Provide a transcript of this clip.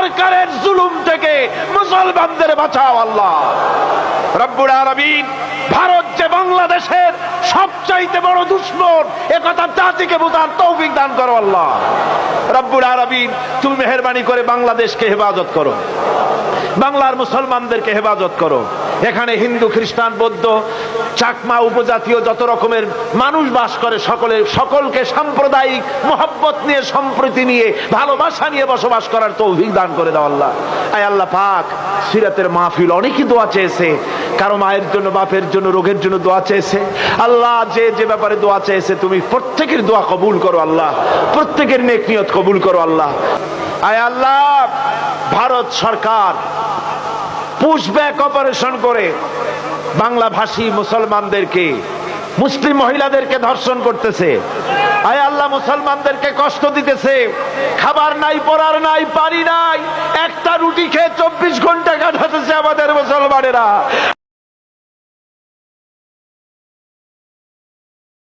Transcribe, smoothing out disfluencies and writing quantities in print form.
সরকারের জুলুম থেকে মুসলমানদের বাঁচাও আল্লাহ রব্বুল আলামিন। ভারত যে বাংলাদেশের সবচাইতে বড় দুশমন, একথা জাতিকে বোঝার তৌফিক দান করো আল্লাহ রব্বুল আলামিন। তুমি মেহেরবানি করে বাংলাদেশকে হেফাজত করো, বাংলার মুসলমানদেরকে হেফাজত করো। এখানে হিন্দু, খ্রিস্টান, বৌদ্ধ, চাকমা, উপজাতীয় যত রকমের মানুষ বাস করে সকলকে সাম্প্রদায়িক মহব্বত নিয়ে, সম্প্রীতি নিয়ে, ভালোবাসা নিয়ে বসবাস করার তৌফিক দান করে দাও আল্লাহ। আয় আল্লাহ পাক, সিরাতের মাহফিল অনেকেই দোয়া চেয়েছে, কারো মায়ের জন্য, বাপের জন্য, রোগের জন্য দোয়া চেয়েছে। আল্লাহ যে যে ব্যাপারে দোয়া চেয়েছে তুমি প্রত্যেকের দোয়া কবুল করো আল্লাহ, প্রত্যেকের নেক নিয়ত কবুল করো আল্লাহ। আয় আল্লাহ, ভারত সরকার পুশব্যাক অপারেশন করে বাংলা ভাষী মুসলমানদেরকে, মুসলিম মহিলাদেরকে ধর্ষণ করতেছে। আয় আল্লাহ, মুসলমানদেরকে কষ্ট দিতেছে। খাবার নাই, পরার নাই, পানি নাই, একটা রুটি খেয়ে 24 ঘন্টা কাটাতেছে আমাদের মুসলমানেরা।